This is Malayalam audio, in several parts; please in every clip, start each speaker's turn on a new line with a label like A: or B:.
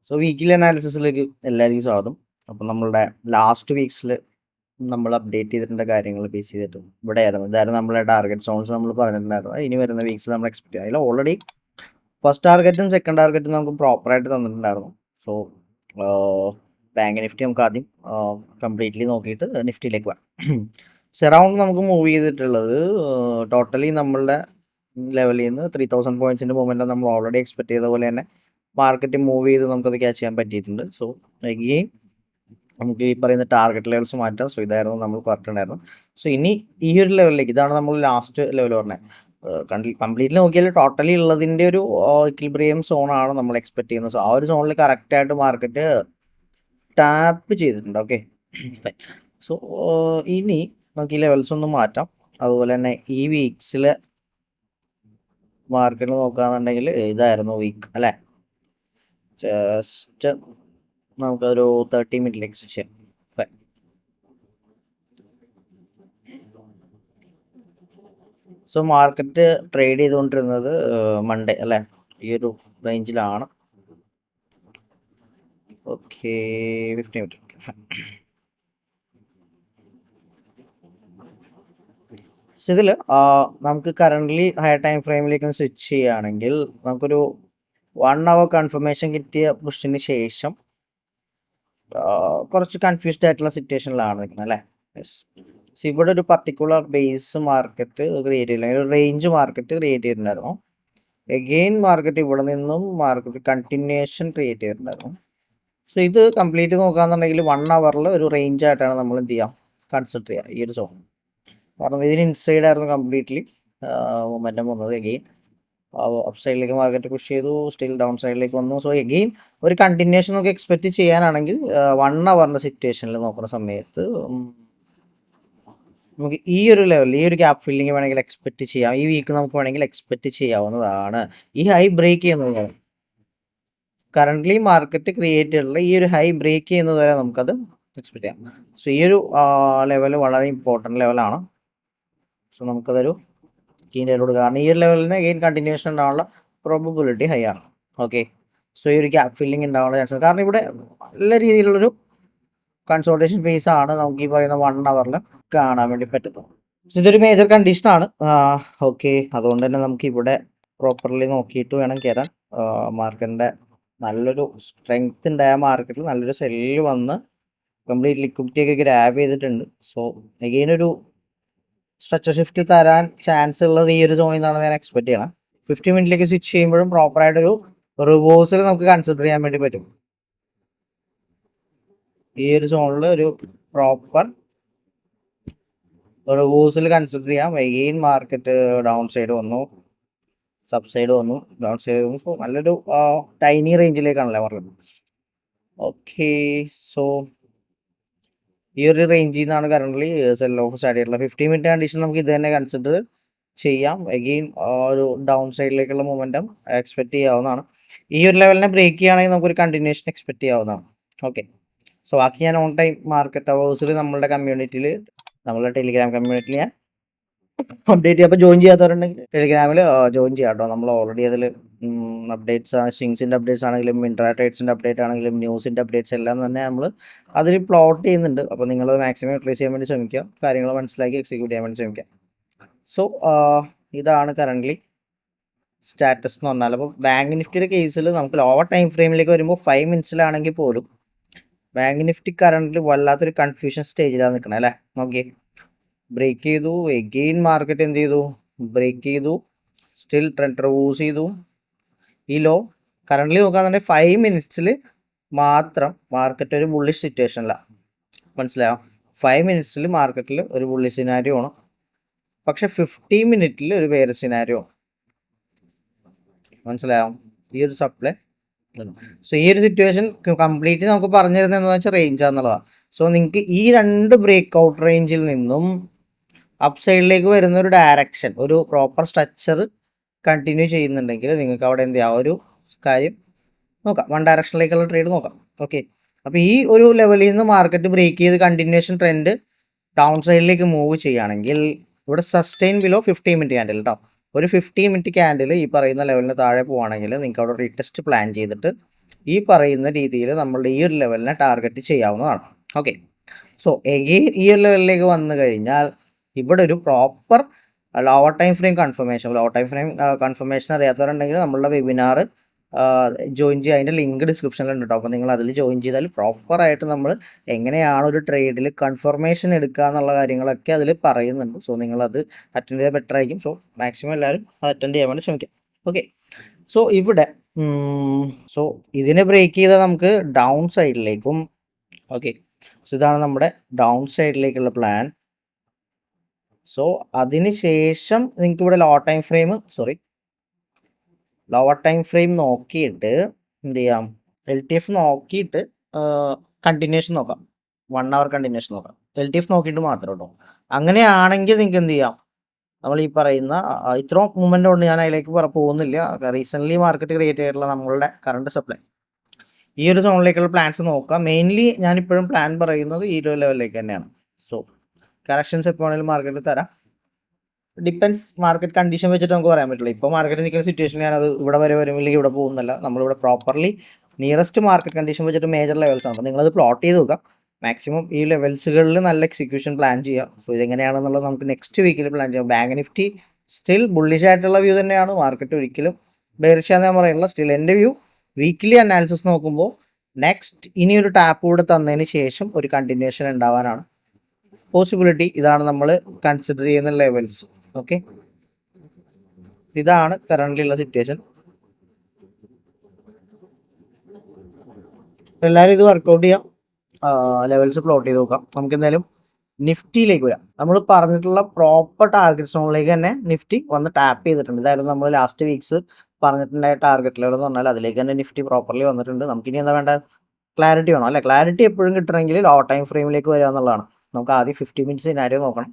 A: സോ വീക്കിലി അനാലിസിസിലേക്ക് എല്ലാവർക്കും സ്വാഗതം. അപ്പം നമ്മളുടെ ലാസ്റ്റ് വീക്സിൽ നമ്മൾ അപ്ഡേറ്റ് ചെയ്തിട്ടുള്ള കാര്യങ്ങൾ ബേസ് ചെയ്തിട്ട് ഇതായിരുന്നു നമ്മളെ ടാർഗറ്റ് സോൺസ് നമ്മൾ പറഞ്ഞിട്ടുണ്ടായിരുന്നത്. ഇനി വരുന്ന വീക്സിൽ നമ്മൾ എക്സ്പെക്ട് ചെയ്യാം. അതിൽ ഓൾറെഡി ഫസ്റ്റ് ടാർഗറ്റും സെക്കൻഡ് ടാർഗറ്റും നമുക്ക് പ്രോപ്പറായിട്ട് തന്നിട്ടുണ്ടായിരുന്നു. സോ ബാങ്ക് നിഫ്റ്റി നമുക്ക് ആദ്യം കംപ്ലീറ്റ്ലി നോക്കിയിട്ട് നിഫ്റ്റിയിലേക്ക് പോകാം. സെറൗണ്ട് നമുക്ക് മൂവ് ചെയ്തിട്ടുള്ളത് ടോട്ടലി നമ്മളുടെ ലെവലിൽ നിന്ന് 3000 പോയിന്റ്സിൻ്റെ മൂവ്മെൻറ്റ് നമ്മൾ ഓൾറെഡി എക്സ്പെക്ട് ചെയ്ത പോലെ തന്നെ മാർക്കറ്റ് മൂവ് ചെയ്ത് നമുക്കത് ക്യാച്ച് ചെയ്യാൻ പറ്റിയിട്ടുണ്ട്. സോ അഗെയിൻ നമുക്ക് ഈ പറയുന്ന ടാർഗറ്റ് ലെവൽസ് മാറ്റാം. സോ ഇതായിരുന്നു നമ്മൾ പറഞ്ഞിട്ടുണ്ടായിരുന്നു. സോ ഇനി ഈ ഒരു ലെവലിലേക്ക്, ഇതാണ് നമ്മൾ ലാസ്റ്റ് ലെവൽ പറഞ്ഞത്. കംപ്ലീറ്റ്ലി നോക്കിയാൽ ടോട്ടലി ഉള്ളതിൻ്റെ ഒരു ഇക്വിലിബ്രിയം സോണാണ് നമ്മൾ എക്സ്പെക്ട് ചെയ്യുന്നത്. സോ ആ ഒരു സോണിൽ കറക്റ്റായിട്ട് മാർക്കറ്റ് ടാപ്പ് ചെയ്തിട്ടുണ്ട്. ഓക്കെ, സോ ഇനി നമുക്ക് ഈ ലെവൽസ് ഒന്ന് മാറ്റാം. അതുപോലെ തന്നെ ഈ വീക്സിലെ മാർക്കറ്റ് നോക്കുകയാണെന്നുണ്ടെങ്കിൽ ഇതായിരുന്നു വീക്ക് അല്ലേ. ജസ്റ്റ് നമുക്കൊരു 30 മിനിറ്റിലേക്ക് സ്വിച്ച് ചെയ്യാം. സോ മാർക്കറ്റ് ട്രേഡ് ചെയ്തുകൊണ്ടിരുന്നത് മൺഡേ അല്ലേ, ഈ ഒരു റേഞ്ചിലാണ്. Okay, 50 minute. സോ ഇതിൽ നമുക്ക് കറൻ്റ്ലി ഹയർ ടൈം ഫ്രെയിമിലേക്ക് സ്വിച്ച് ചെയ്യുകയാണെങ്കിൽ നമുക്കൊരു 1 അവർ കൺഫർമേഷൻ കിട്ടിയ പുഷിന് ശേഷം കുറച്ച് കൺഫ്യൂസ്ഡ് ആയിട്ടുള്ള സിറ്റുവേഷനിലാണ് നിൽക്കുന്നത് അല്ലേ. സോ ഇവിടെ ഒരു പർട്ടിക്കുലർ ബേസ് മാർക്കറ്റ് ക്രിയേറ്റ് ചെയ്തില്ല, ഒരു റേഞ്ച് മാർക്കറ്റ് ക്രിയേറ്റ് ചെയ്തിട്ടുണ്ടായിരുന്നു. എഗെയിൻ മാർക്കറ്റ് ഇവിടെ നിന്നും മാർക്കറ്റ് കണ്ടിന്യൂഷൻ ക്രിയേറ്റ് ചെയ്തിട്ടുണ്ടായിരുന്നു. സോ ഇത് കംപ്ലീറ്റ് നോക്കുകയാണെന്നുണ്ടെങ്കിൽ 1 അവറിൽ ഒരു റേഞ്ച് ആയിട്ടാണ് നമ്മൾ എന്ത് ചെയ്യുക, കൺസിഡർ ചെയ്യുക ഈ ഒരു സോൺ. കാരണം ഇതിന് ഇൻസൈഡ് ആയിരുന്നു കംപ്ലീറ്റ്ലി മൊമെൻറ്റം വന്നത്. എഗെയിൻ അപ്പ് സൈഡിലേക്ക് മാർക്കറ്റ് പുഷ് ചെയ്തു, സ്റ്റിൽ ഡൗൺ സൈഡിലേക്ക് വന്നു. സോ എഗെയിൻ ഒരു കണ്ടിന്യൂഷൻ നമുക്ക് എക്സ്പെക്റ്റ് ചെയ്യാനാണെങ്കിൽ 1 അവറിൻ്റെ സിറ്റുവേഷനിൽ നോക്കുന്ന സമയത്ത് നമുക്ക് ഈ ഒരു ലെവലിൽ ഈ ഒരു ഗ്യാപ്പ് ഫില്ലിങ് വേണമെങ്കിൽ എക്സ്പെക്റ്റ് ചെയ്യാം. ഈ വീക്ക് നമുക്ക് വേണമെങ്കിൽ എക്സ്പെക്റ്റ് ചെയ്യാവുന്നതാണ്. ഈ ഹൈ ബ്രേക്ക് ചെയ്യുന്നതാണ് കറൻ്റ്ലി മാർക്കറ്റ് ക്രിയേറ്റ് ചെയ്തിട്ടുള്ള ഈ ഒരു ഹൈ ബ്രേക്ക് ചെയ്യുന്നത് വരെ നമുക്കത് എക്സ്പെക്റ്റ് ചെയ്യാം. സോ ഈ ഒരു ലെവൽ വളരെ ഇമ്പോർട്ടൻറ്റ് ലെവലാണ്. സോ നമുക്കതൊരു കീൻ്റെ കൊടുക്കുക. കാരണം ഈ ഒരു ലെവലിൽ നിന്ന് അഗെയിൻ കണ്ടിന്യൂഷൻ ഉണ്ടാവാനുള്ള പ്രോബബിലിറ്റി ഹൈ ആണ്. ഓക്കെ, സോ ഈ ഒരു ഗ്യാപ്പ് ഫില്ലിങ് ഉണ്ടാവാനുള്ള ചാൻസ്, കാരണം ഇവിടെ നല്ല രീതിയിലുള്ളൊരു കൺസോൾട്ടേഷൻ ഫേസ് ആണ് നമുക്ക് ഈ പറയുന്ന 1 അവറിൽ കാണാൻ വേണ്ടി പറ്റുന്നത്. ഇതൊരു മേജർ കണ്ടീഷനാണ്. ഓക്കെ, അതുകൊണ്ട് തന്നെ നമുക്ക് ഇവിടെ പ്രോപ്പർലി നോക്കിയിട്ട് വേണം കയറാൻ. മാർക്കറ്റിൻ്റെ നല്ലൊരു സ്ട്രെങ്ത് ഉണ്ടായ മാർക്കറ്റിൽ നല്ലൊരു സെല്ല് വന്ന് കംപ്ലീറ്റ് ലിക്വിഡിറ്റി ഒക്കെ ഗ്രാബ് ചെയ്തിട്ടുണ്ട്. സോ അഗെയിൻ ഒരു സ്ട്രക്ചർ ഷിഫ്റ്റ് തരാൻ ചാൻസ് ഉള്ളത് ഈ ഒരു സോണിൽ നിന്നാണ് ഞാൻ എക്സ്പെക്ട് ചെയ്യണം. 50 മിനിറ്റിലേക്ക് സ്വിച്ച് ചെയ്യുമ്പോഴും പ്രോപ്പറായിട്ടൊരു റിവേഴ്സൽ നമുക്ക് കൺസിഡർ ചെയ്യാൻ വേണ്ടി പറ്റും. ഈ ഒരു സോണിൽ ഒരു പ്രോപ്പർ റിവേഴ്സൽ കൺസിഡർ ചെയ്യാം. അഗെയിൻ മാർക്കറ്റ് ഡൗൺ സൈഡ് വന്നു, സബ് സൈഡ് വന്നു, ഡൗൺ സൈഡ് വന്നു. സോ നല്ലൊരു ടൈനി റേഞ്ചിലേക്കാണല്ലേ മാർക്കറ്റ്. ഓക്കെ, സോ ഈ ഒരു റേഞ്ചിൽ നിന്നാണ് കറൻ്റ്ലി സെൽ ഓഫ് സ്റ്റാർട്ട് ചെയ്തിട്ടുള്ളത്. 50 മിനിറ്റ് കണ്ടീഷൻ നമുക്ക് ഇത് തന്നെ കൺസിഡർ ചെയ്യാം. അഗെയിൻ ഒരു ഡൗൺ സൈഡിലേക്കുള്ള മൊമെൻറ്റം എക്സ്പെക്ട് ചെയ്യാവുന്നതാണ്. ഈ ഒരു ലെവലിനെ ബ്രേക്ക് ചെയ്യുകയാണെങ്കിൽ നമുക്കൊരു കണ്ടിന്യൂഷൻ എക്സ്പെക്ട് ചെയ്യാവുന്നതാണ്. ഓക്കെ, സോ ബാക്കി ഞാൻ ഓൺ ടൈം മാർക്കറ്റ് അവേഴ്സിൽ നമ്മളുടെ കമ്മ്യൂണിറ്റിയിൽ, നമ്മളുടെ ടെലിഗ്രാം കമ്മ്യൂണിറ്റിയിൽ ഞാൻ അപ്ഡേറ്റ് ചെയ്യാം. അപ്പോൾ ജോയിൻ ചെയ്യാത്തവരുണ്ടെങ്കിൽ ടെലിഗ്രാമിൽ ജോയിൻ ചെയ്യാം കേട്ടോ. നമ്മൾ ഓൾറെഡി അതിൽ അപ്ഡേറ്റ്സ് ആണ്, സ്വിങ്സിൻ്റെ അപ്ഡേറ്റ്സ് ആണെങ്കിലും ഇൻട്രാ ട്രേഡ്സിൻ്റെ അപ്ഡേറ്റ് ആണെങ്കിലും ന്യൂസിൻ്റെ അപ്ഡേറ്റ്സ് എല്ലാം തന്നെ നമ്മൾ അതിൽ പ്ലോട്ട് ചെയ്യുന്നുണ്ട്. അപ്പോൾ നിങ്ങളത് മാക്സിമം യൂട്ടിലൈസ് ചെയ്യാൻ വേണ്ടി ശ്രമിക്കുക, കാര്യങ്ങൾ മനസ്സിലാക്കി എക്സിക്യൂട്ട് ചെയ്യാൻ വേണ്ടി ശ്രമിക്കുക. സോ ഇതാണ് കറൻ്റ്ലി സ്റ്റാറ്റസ് എന്ന് പറഞ്ഞാൽ. അപ്പോൾ ബാങ്ക് നിഫ്റ്റിയുടെ കേസിൽ നമുക്ക് ലോവർ ടൈം ഫ്രെയിമിലേക്ക് വരുമ്പോൾ 5 മിനിറ്റ്സിലാണെങ്കിൽ പോലും ബാങ്ക് നിഫ്റ്റി കറൻ്റ് വല്ലാത്തൊരു കൺഫ്യൂഷൻ സ്റ്റേജിലാണ് നിൽക്കണേ അല്ലേ. ഓക്കെ, ബ്രേക്ക് ചെയ്തു, എഗെയിൻ മാർക്കറ്റ് എന്ത് ചെയ്തു, ബ്രേക്ക് ചെയ്തു, സ്റ്റിൽ ട്രെൻഡ് റിവേഴ്സ് ചെയ്തു. ഈ ലോ കറൻ്റ്ലി നോക്കുകയാണെന്നുണ്ടെങ്കിൽ 5 മിനിറ്റ്സിൽ മാത്രം മാർക്കറ്റ് ഒരു ബുള്ളിഷ് സിറ്റുവേഷനിലാണ്. മനസ്സിലായോ? 5 മിനിറ്റ്സിൽ മാർക്കറ്റിൽ ഒരു ബുള്ളിഷ് സിനാരിയോ ആണ്, പക്ഷെ 50 മിനിറ്റിൽ ഒരു വേറെ സിനാരിയോ ആണ്. മനസ്സിലായോ? ഈ ഒരു സപ്ലൈ. സോ ഈ ഒരു സിറ്റുവേഷൻ കംപ്ലീറ്റ് നമുക്ക് പറഞ്ഞു തരുന്നത് എന്താണെന്ന് വെച്ചാൽ റേഞ്ചാന്നുള്ളതാണ്. സോ നിങ്ങൾക്ക് ഈ 2 ബ്രേക്ക് ഔട്ട് റേഞ്ചിൽ നിന്നും അപ്പ് സൈഡിലേക്ക് വരുന്ന ഒരു ഡയറക്ഷൻ, ഒരു പ്രോപ്പർ സ്ട്രക്ചർ കണ്ടിന്യൂ ചെയ്യുന്നുണ്ടെങ്കിൽ നിങ്ങൾക്ക് അവിടെ എന്ത് ചെയ്യാം, ഒരു കാര്യം നോക്കാം, 1 ഡയറക്ഷനിലേക്കുള്ള ട്രേഡ് നോക്കാം. ഓക്കെ, അപ്പോൾ ഈ ഒരു ലെവലിൽ നിന്ന് മാർക്കറ്റ് ബ്രേക്ക് ചെയ്ത് കണ്ടിന്യൂഷൻ ട്രെൻഡ് ഡൗൺ സൈഡിലേക്ക് മൂവ് ചെയ്യുകയാണെങ്കിൽ ഇവിടെ സസ്റ്റെയിൻ ബിലോ 15 മിനിറ്റ് ക്യാൻഡിൽ കേട്ടോ. ഒരു 15 മിനിറ്റ് ക്യാൻഡിൽ ഈ പറയുന്ന ലെവലിന് താഴെ പോവുകയാണെങ്കിൽ നിങ്ങൾക്ക് അവിടെ റീടെസ്റ്റ് പ്ലാൻ ചെയ്തിട്ട് ഈ പറയുന്ന രീതിയിൽ നമ്മളുടെ ഈ ഒരു ലെവലിനെ ടാർഗറ്റ് ചെയ്യാവുന്നതാണ്. ഓക്കെ, സോ എഗെയിൻ ഈ ഒരു ലെവലിലേക്ക് വന്നു കഴിഞ്ഞാൽ ഇവിടെ ഒരു proper lower time frame confirmation അറിയാത്തവരുണ്ടെങ്കിൽ നമ്മളുടെ വെബിനാർ ജോയിൻ ചെയ്യുക. അതിൻ്റെ ലിങ്ക് ഡിസ്ക്രിപ്ഷനിലുണ്ട് കേട്ടോ. അപ്പോൾ നിങ്ങൾ അതിൽ ജോയിൻ ചെയ്താൽ പ്രോപ്പറായിട്ട് നമ്മൾ എങ്ങനെയാണ് ഒരു ട്രേഡിൽ കൺഫർമേഷൻ എടുക്കുക എന്നുള്ള കാര്യങ്ങളൊക്കെ അതിൽ പറയുന്നുണ്ട്. സോ നിങ്ങളത് അറ്റൻഡ് ചെയ്താൽ ബെറ്റർ ആയിരിക്കും. സോ മാക്സിമം എല്ലാവരും അത് അറ്റൻഡ് ചെയ്യാൻ വേണ്ടി ശ്രമിക്കാം. ഓക്കെ, സോ ഇവിടെ സോ ഇതിനെ ബ്രേക്ക് ചെയ്താൽ നമുക്ക് ഡൗൺ സൈഡിലേക്കും, ഓക്കെ, സോ ഇതാണ് നമ്മുടെ ഡൗൺ സൈഡിലേക്കുള്ള പ്ലാൻ. സോ അതിന് ശേഷം നിങ്ങൾക്ക് ഇവിടെ ലോവർ ടൈം ഫ്രെയിം നോക്കിയിട്ട് എന്ത് ചെയ്യാം, LTF നോക്കിയിട്ട് കണ്ടിന്യൂഷൻ നോക്കാം, 1 hour കണ്ടിന്യൂഷൻ നോക്കാം. LTF നോക്കിയിട്ട് മാത്രം കേട്ടോ. അങ്ങനെയാണെങ്കിൽ നിങ്ങൾക്ക് എന്ത് ചെയ്യാം, നമ്മൾ ഈ പറയുന്ന ഇത്രയും മൂവ്മെൻ്റ് കൊണ്ട് ഞാൻ അതിലേക്ക് പോകുന്നില്ല. റീസെൻ്റ്ലി മാർക്കറ്റ് ക്രിയേറ്റ് ചെയ്തിട്ടുള്ള നമ്മളുടെ കറണ്ട് സപ്ലൈ ഈ ഒരു സോണിലേക്കുള്ള പ്ലാൻസ് നോക്കാം. മെയിൻലി ഞാനിപ്പോഴും പ്ലാൻ പറയുന്നത് ഈ ഒരു ലെവലിലേക്ക് തന്നെയാണ്. സോ കറക്ഷൻസ് എപ്പോൾ വേണമെങ്കിലും മാർക്കറ്റിൽ തരാം. ഡിപ്പെൻസ് മാർക്കറ്റ് കണ്ടീഷൻ വെച്ചിട്ട് നമുക്ക് പറയാൻ പറ്റില്ല. ഇപ്പോൾ മാർക്കറ്റ് നിൽക്കുന്ന സിറ്റുവേഷനിൽ ഞാനത് ഇവിടെ വരെ വരുമില്ലെങ്കിൽ ഇവിടെ പോകുന്നില്ല. നമ്മളിവിടെ പ്രോപ്പർലി നിയറസ്റ്റ് മാർക്കറ്റ് കണ്ടീഷൻ വെച്ചിട്ട് മേജർ ലെവൽസ് ആണ്. നിങ്ങളത് പ്ലോട്ട് ചെയ്ത് നോക്കാം. മാക്സിമം ഈ ലെവൽസുകളിൽ നല്ല എക്സിക്യൂഷൻ പ്ലാൻ ചെയ്യാം. സോ ഇതെങ്ങനെയാണെന്നുള്ളത് നമുക്ക് നെക്സ്റ്റ് വീക്കിൽ പ്ലാൻ ചെയ്യാം. ബാങ്ക് നിഫ്റ്റി സ്റ്റിൽ ബുള്ളിഷ് ആയിട്ടുള്ള വ്യൂ തന്നെയാണ്. മാർക്കറ്റ് ഒരിക്കലും ബെയറിഷ് ആണെന്ന് ഞാൻ പറയുന്നില്ല. സ്റ്റിൽ എൻ്റെ വ്യൂ വീക്കിലി അനാലിസിസ് നോക്കുമ്പോൾ നെക്സ്റ്റ് ഇനിയൊരു ടാപ്പ് കൂടെ തന്നതിന് ശേഷം ഒരു കണ്ടിന്യൂഷൻ ഉണ്ടാവാനാണ് പോസിബിലിറ്റി. ഇതാണ് നമ്മൾ കൺസിഡർ ചെയ്യുന്ന ലെവൽസ്. ഓക്കെ, ഇതാണ് കറന്റ് ഉള്ള സിറ്റുവേഷൻ. എല്ലാവരും ഇത് വർക്കൗട്ട് ചെയ്യാം, ലെവൽസ് പ്ലോട്ട് ചെയ്ത് നോക്കാം. നമുക്ക് എന്തായാലും നിഫ്റ്റിയിലേക്ക് വരാം. നമ്മൾ പറഞ്ഞിട്ടുള്ള പ്രോപ്പർ ടാർഗറ്റ് സോണിലേക്ക് തന്നെ നിഫ്റ്റി വന്ന് ടാപ്പ് ചെയ്തിട്ടുണ്ട്. ഇതായിരുന്നു നമ്മൾ ലാസ്റ്റ് വീക്സ് പറഞ്ഞിട്ടുണ്ടായ ടാർഗറ്റ് ലെവൽ എന്ന് പറഞ്ഞാൽ അതിലേക്ക് തന്നെ നിഫ്റ്റി പ്രോപ്പർലി വന്നിട്ടുണ്ട്. നമുക്കിനി എന്താ വേണ്ട, ക്ലാരിറ്റി വേണം അല്ലേ? ക്ലാരിറ്റി എപ്പോഴും കിട്ടണമെങ്കിൽ ലോ ടൈം ഫ്രെയിമിലേക്ക് വരിക എന്നുള്ളതാണ്. നമുക്ക് ആദ്യം 50 minutes സിനാരിയോ നോക്കണം.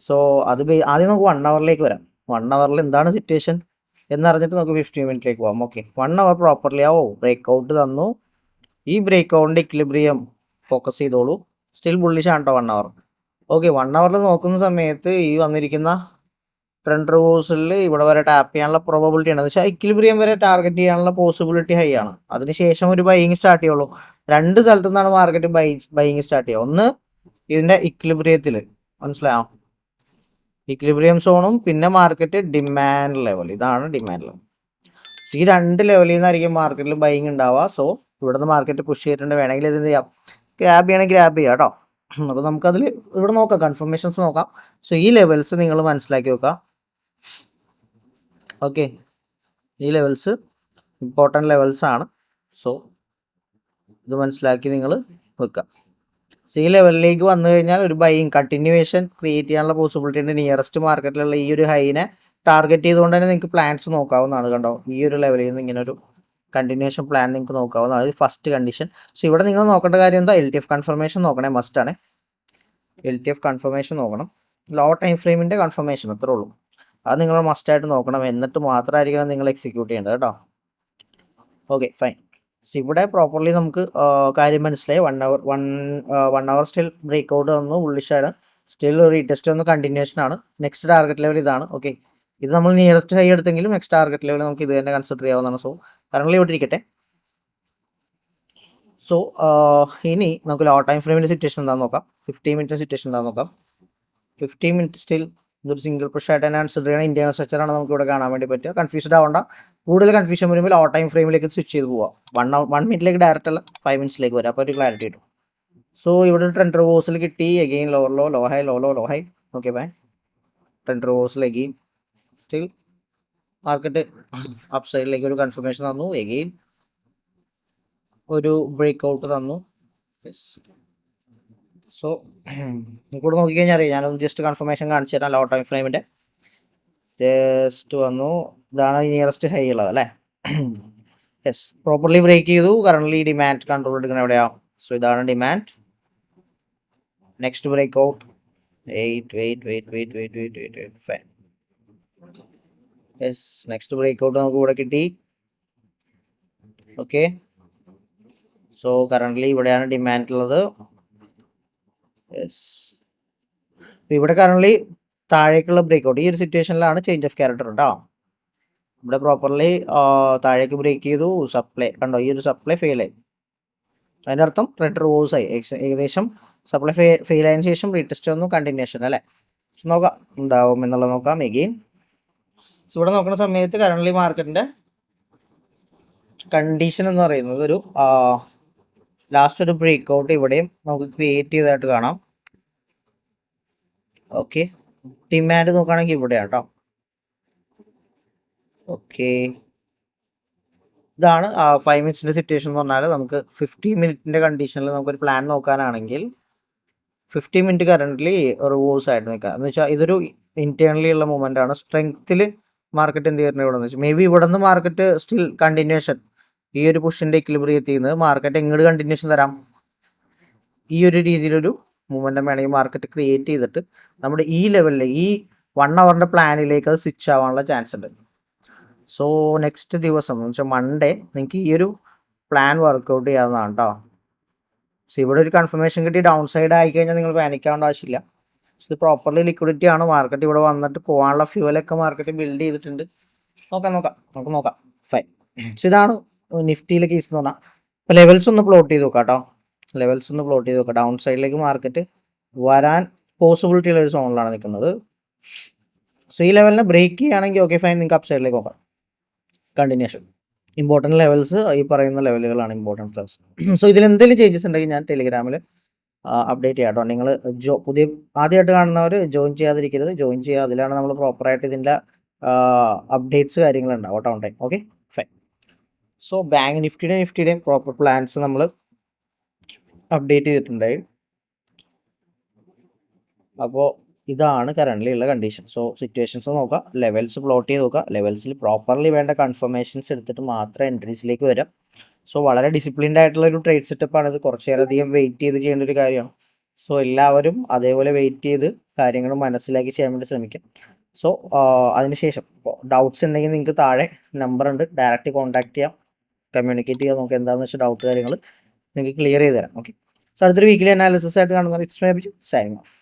A: സോ അത് ആദ്യം നമുക്ക് 1 hourലേക്ക് വരാം. 1 hourൽ എന്താണ് സിറ്റുവേഷൻ എന്നറിഞ്ഞിട്ട് നമുക്ക് 50 minutesലേക്ക് പോകാം. Okay, 1 hour properly break out തന്നു. ഈ ബ്രേക്ക് ഔട്ടിൻ്റെ ഇക്വിലിബ്രിയം ഫോക്കസ് ചെയ്തോളൂ. സ്റ്റിൽ ബുള്ളിഷ് ആണ് കേട്ടോ 1 hour. ഓക്കെ, 1 hourൽ നോക്കുന്ന സമയത്ത് ഈ വന്നിരിക്കുന്ന ട്രെൻഡ് റിവേഴ്സലിൽ ഇവിടെ വരെ ടാപ്പ് ചെയ്യാനുള്ള പ്രോബബിലിറ്റി ആണ്. പക്ഷേ ഇക്വിലിബ്രിയം വരെ ടാർഗറ്റ് ചെയ്യാനുള്ള പോസിബിലിറ്റി ഹൈ ആണ്. അതിനുശേഷം ഒരു ബൈയിങ് സ്റ്റാർട്ട് ചെയ്യുള്ളൂ. 2 സ്ഥലത്തു നിന്നാണ് മാർക്കറ്റ് ബൈയിങ് സ്റ്റാർട്ട് ചെയ്യുക. ഒന്ന് ഇതിൻ്റെ ഇക്വിലിബ്രിയത്തിൽ, മനസ്സിലായോ, ഇക്വിലിബ്രിയം സോണും പിന്നെ മാർക്കറ്റ് ഡിമാൻഡ് ലെവൽ. ഇതാണ് ഡിമാൻഡ് ലെവൽ. ഈ 2 ലെവലിൽ നിന്നായിരിക്കും മാർക്കറ്റിൽ ബൈയിങ് ഉണ്ടാവുക. സോ ഇവിടുന്ന് മാർക്കറ്റ് പുഷ് ചെയ്തിട്ടുണ്ട്. വേണമെങ്കിൽ ഇത് എന്ത് ചെയ്യാം, ഗ്രാബ് ചെയ്യണമെങ്കിൽ ഗ്രാബ് ചെയ്യാം കേട്ടോ. അപ്പോൾ നമുക്കതിൽ ഇവിടെ നോക്കാം, കൺഫർമേഷൻസ് നോക്കാം. സോ ഈ ലെവൽസ് നിങ്ങൾ മനസ്സിലാക്കി വെക്കുക. ഓക്കെ, ഈ ലെവൽസ് ഇമ്പോർട്ടൻറ്റ് ലെവൽസ് ആണ്. സോ ഇത് മനസ്സിലാക്കി നിങ്ങൾ വെക്കുക. സോ ഈ ലെവലിലേക്ക് വന്നു കഴിഞ്ഞാൽ ഒരു ബൈയിങ് കണ്ടിന്യൂവേഷൻ ക്രിയേറ്റ് ചെയ്യാനുള്ള പോസിബിലിറ്റി ഉണ്ട്. നിയറസ്റ്റ് മാർക്കറ്റിലുള്ള ഈ ഒരു ഹൈനെ ടാർഗറ്റ് ചെയ്തുകൊണ്ട് തന്നെ നിങ്ങൾക്ക് പ്ലാൻസ് നോക്കാവുന്നതാണ്. കണ്ടോ, ഈ ഒരു ലെവലിൽ നിന്ന് ഇങ്ങനെ ഒരു കണ്ടിന്യൂഷൻ പ്ലാൻ നിങ്ങൾക്ക് നോക്കാവുന്നതാണ്. ഇത് ഫസ്റ്റ് കണ്ടീഷൻ. സോ ഇവിടെ നിങ്ങൾ നോക്കേണ്ട കാര്യം എന്താ, LTF കൺഫർമേഷൻ നോക്കണേ, മസ്റ്റാണ്. LTF കൺഫർമേഷൻ നോക്കണം. ലോ ടൈം ഫ്രെയിമിൻ്റെ കൺഫർമേഷൻ, അത്രേ ഉള്ളൂ. അത് നിങ്ങൾ മസ്റ്റായിട്ട് നോക്കണം. എന്നിട്ട് മാത്രമായിരിക്കണം നിങ്ങൾ എക്സിക്യൂട്ട് ചെയ്യേണ്ടത് കേട്ടോ. Okay, fine. സോ ഇവിടെ പ്രോപ്പർലി നമുക്ക് കാര്യം മനസ്സിലായി. 1 hour സ്റ്റിൽ ബ്രേക്ക് ഔട്ട് വന്നു, ബുള്ളിഷാണ്. സ്റ്റിൽ ഒരു റീടെസ്റ്റ് വന്ന് കണ്ടിന്യൂഷൻ ആണ്. നെക്സ്റ്റ് ടാർഗറ്റ് ലെവൽ ഇതാണ്. ഓക്കെ, ഇത് നമ്മൾ നിയറസ്റ്റ് ഹൈ എടുത്തെങ്കിലും നെക്സ്റ്റ് ടാർഗറ്റ് ലെവൽ നമുക്ക് ഇത് തന്നെ കൺസിഡർ ചെയ്യാവുന്നതാണ്. സോ കറന്റ് ഇവിടെ ഇരിക്കട്ടെ. സോ ഇനി നമുക്ക് ലോ ടൈം ഫ്രെയിമിൻ്റെ സിറ്റുവേഷൻ എന്താണെന്ന് നോക്കാം. 50 minute സിറ്റുവേഷൻ എന്താണെന്ന് നോക്കാം. 50 minute സ്റ്റിൽ ഇതൊരു സിംഗിൾ പുഷ് ആയിട്ട് തന്നെ കൺസിഡർ ചെയ്യണം. ഇന്ത്യൻ സ്ട്രക്ചറാണ് നമുക്ക് ഇവിടെ കാണാൻ വേണ്ടി പറ്റുക. കൺഫ്യൂസ്ഡ് ആവണ്ട. കൂടുതൽ കൺഫ്യൂഷൻ വരുമ്പോൾ ലോ ടൈം ഫ്രെയിമിലേക്ക് സ്വിച്ച് ചെയ്ത് പോവാം. 1 minute ഡയറക്റ്റ് അല്ല, 5 minutes വരാം. അപ്പോൾ ഒരു ക്ലാരിറ്റി കിട്ടും. സോ ഇവിടെ ട്രെൻഡ് റിവേഴ്സൽ കിട്ടി. Again lower low, low high, low high. Okay, bye. Trend reversal again still market up സൈഡിലേക്ക് ഒരു കൺഫർമേഷൻ തന്നു. എഗെയിൻ ഒരു ബ്രേക്ക് ഔട്ട് തന്നു. സോ കൂടെ നോക്കിക്കഴിഞ്ഞാൽ അറിയാം. ഞാനൊന്ന് ജസ്റ്റ് കൺഫർമേഷൻ കാണിച്ചു തരാം. ലോ ടൈം ഫ്രെയിമിൻ്റെ ജസ്റ്റ് വന്നു. ഇതാണ് നിയറസ്റ്റ് ഹൈ ഉള്ളത് അല്ലേ? യെസ്, പ്രോപ്പർലി ബ്രേക്ക് ചെയ്തു. കറണ്ട്ലി ഡിമാൻഡ് കൺട്രോൾ എടുക്കണം എവിടെയാ? സോ ഇതാണ് demand. Next break out. Fine. Yes, next break out നമുക്ക് ഇവിടെ കിട്ടി. ഓക്കെ, സോ കറണ്ട്ലി ഇവിടെയാണ് ഡിമാൻഡ് ഉള്ളത്. യെസ്, ഇവിടെ കറണ്ട്ലി താഴേക്കുള്ള ബ്രേക്ക് ഔട്ട്. ഈ ഒരു സിറ്റുവേഷനിലാണ് ചേഞ്ച് ഓഫ് ക്യാരക്ടർ കേട്ടോ. ഇവിടെ പ്രോപ്പർലി താഴേക്ക് ബ്രേക്ക് ചെയ്തു, സപ്ലൈ കണ്ടോ, ഈ ഒരു സപ്ലൈ ഫെയിൽ ആയി. അതിൻ്റെ അർത്ഥം ട്രെൻഡ് റിവേഴ്സ് ആയി. ഏകദേശം സപ്ലൈ ഫെയിൽ ആയതിനു ശേഷം റീടെസ്റ്റ് വന്നു, കണ്ടിന്യൂഷൻ അല്ലേ. നോക്കാം എന്താവും എന്നുള്ളത് നോക്കാം. എഗെയിൻ ഇവിടെ നോക്കുന്ന സമയത്ത് കറന്റ് മാർക്കറ്റിന്റെ കണ്ടീഷൻ എന്ന് പറയുന്നത് ഒരു ലാസ്റ്റ് ഒരു ബ്രേക്ക് ഔട്ട് ഇവിടെയും നമുക്ക് ക്രിയേറ്റ് ചെയ്തതായിട്ട് കാണാം. ഓക്കെ, ഡിമാൻഡ് നോക്കുകയാണെങ്കിൽ ഇവിടെയാണ് കേട്ടോ. ഓക്കെ, ഇതാണ് 5 മിനിറ്റ്സിന്റെ സിറ്റുവേഷൻ എന്ന് പറഞ്ഞാൽ നമുക്ക് 15 മിനിറ്റിന്റെ കണ്ടീഷനിൽ നമുക്കൊരു പ്ലാൻ നോക്കാനാണെങ്കിൽ 15 മിനിറ്റ് കറന്റ്ലി റിവേഴ്സ് ആയിട്ട് നിൽക്കുക എന്ന് വെച്ചാൽ ഇതൊരു ഇന്റേണലി ഉള്ള മൂവ്മെന്റ് ആണ്. സ്ട്രെങ്ത്തിൽ മാർക്കറ്റ് എന്ത് ചെയ്യുന്നത് ഇവിടെ എന്ന് വെച്ചാൽ മേ ബി ഇവിടെ നിന്ന് മാർക്കറ്റ് സ്റ്റിൽ കണ്ടിന്യൂഷൻ ഈ ഒരു പുഷിന്റെ എക്വിലിബ്രിയത്തിൽ നിന്ന് മാർക്കറ്റ് എങ്ങോട്ട് കണ്ടിന്യൂഷൻ തരാം, ഈ ഒരു രീതിയിലൊരു മൂവ്മെന്റ് വേണമെങ്കിൽ മാർക്കറ്റ് ക്രിയേറ്റ് ചെയ്തിട്ട് നമ്മുടെ ഈ ലെവലിൽ ഈ 1 അവറിന്റെ പ്ലാനിലേക്ക് അത് സ്വിച്ച് ആവാനുള്ള ചാൻസ് ഉണ്ട്. സോ നെക്സ്റ്റ് ദിവസം എന്ന് വെച്ചാൽ മൺഡേ നിങ്ങൾക്ക് ഈ ഒരു പ്ലാൻ വർക്ക്ഔട്ട് ചെയ്യാവുന്നതാണ് കേട്ടോ. സോ ഇവിടെ ഒരു കൺഫർമേഷൻ കിട്ടി ഡൗൺ സൈഡ് ആയി കഴിഞ്ഞാൽ നിങ്ങൾ പാനിക്കാവേണ്ട ആവശ്യമില്ല. സോ ഇത് പ്രോപ്പർലി ലിക്വിഡിറ്റി ആണ്. മാർക്കറ്റ് ഇവിടെ വന്നിട്ട് പോകാനുള്ള ഫ്യൂവലൊക്കെ മാർക്കറ്റ് ബിൽഡ് ചെയ്തിട്ടുണ്ട്. നമുക്ക് നോക്കാം ഫൈൻ. സോ ഇതാണ് നിഫ്റ്റിയിലെ കേസ് എന്ന് പറഞ്ഞാൽ. ഇപ്പോൾ ലെവൽസ് ഒന്ന് പ്ലോട്ട് ചെയ്ത് നോക്കാം കേട്ടോ. ഡൗൺ സൈഡിലേക്ക് മാർക്കറ്റ് വരാൻ പോസിബിലിറ്റി ഉള്ള ഒരു സോണിലാണ് നിൽക്കുന്നത്. സോ ഈ ലെവലിനെ ബ്രേക്ക് ചെയ്യുകയാണെങ്കിൽ ഓക്കെ ഫൈൻ, നിങ്ങൾക്ക് അപ്പ് സൈഡിലേക്ക് നോക്കാം. കണ്ടിന്യൂഷൻ ഇമ്പോർട്ടൻറ്റ് ലെവൽസ് ഈ പറയുന്ന ലെവലുകളാണ് ഇമ്പോർട്ടൻറ്റ് ലെവൽസ്. സോ ഇതിൽ എന്തെങ്കിലും ചേഞ്ചസ് ഉണ്ടെങ്കിൽ ഞാൻ ടെലിഗ്രാമിൽ അപ്ഡേറ്റ് ചെയ്യാം കേട്ടോ. നിങ്ങൾ പുതിയ ആദ്യമായിട്ട് കാണുന്നവർ ജോയിൻ ചെയ്യാതിരിക്കരുത്, ജോയിൻ ചെയ്യുക. അതിലാണ് നമ്മൾ പ്രോപ്പറായിട്ട് ഇതിൻ്റെ അപ്ഡേറ്റ്സ് കാര്യങ്ങളുണ്ടാവും കേട്ടോ on time. Okay fine. So bank നിഫ്റ്റിയുടെയും പ്രോപ്പർ പ്ലാൻസ് നമ്മൾ അപ്ഡേറ്റ് ചെയ്തിട്ടുണ്ടായി. അപ്പോൾ ഇതാണ് കറൻ്റ്ലി ഉള്ള കണ്ടീഷൻ. സോ സിറ്റുവേഷൻസ് നോക്കുക, ലെവൽസ് പ്ലോട്ട് ചെയ്ത് നോക്കുക. ലെവൽസിൽ പ്രോപ്പർലി വേണ്ട കൺഫർമേഷൻസ് എടുത്തിട്ട് മാത്രം എൻട്രീസിലേക്ക് വരാം. സോ വളരെ ഡിസിപ്ലിൻഡ് ആയിട്ടുള്ള ഒരു ട്രേഡ് സെറ്റപ്പാണ് ഇത്. കുറച്ചേരധികം വെയിറ്റ് ചെയ്ത് ചെയ്യേണ്ട ഒരു കാര്യമാണ്. സോ എല്ലാവരും അതേപോലെ വെയിറ്റ് ചെയ്ത് കാര്യങ്ങൾ മനസ്സിലാക്കി ചെയ്യാൻ വേണ്ടി ശ്രമിക്കാം. സോ അതിനുശേഷം ഡൗട്ട്സ് ഉണ്ടെങ്കിൽ നിങ്ങൾക്ക് താഴെ നമ്പർ ഉണ്ട്, ഡയറക്റ്റ് കോൺടാക്ട് ചെയ്യാം, കമ്മ്യൂണിക്കേറ്റ് ചെയ്യാം. നമുക്ക് എന്താണെന്ന് വെച്ചാൽ ഡൗട്ട് കാര്യങ്ങൾ നിങ്ങൾക്ക് ക്ലിയർ ചെയ്ത് തരാം. ഓക്കെ, സോ അടുത്തൊരു വീക്കിലി അനാലിസിസ് ആയിട്ട് കാണുന്നത്. It's my Biju signing off.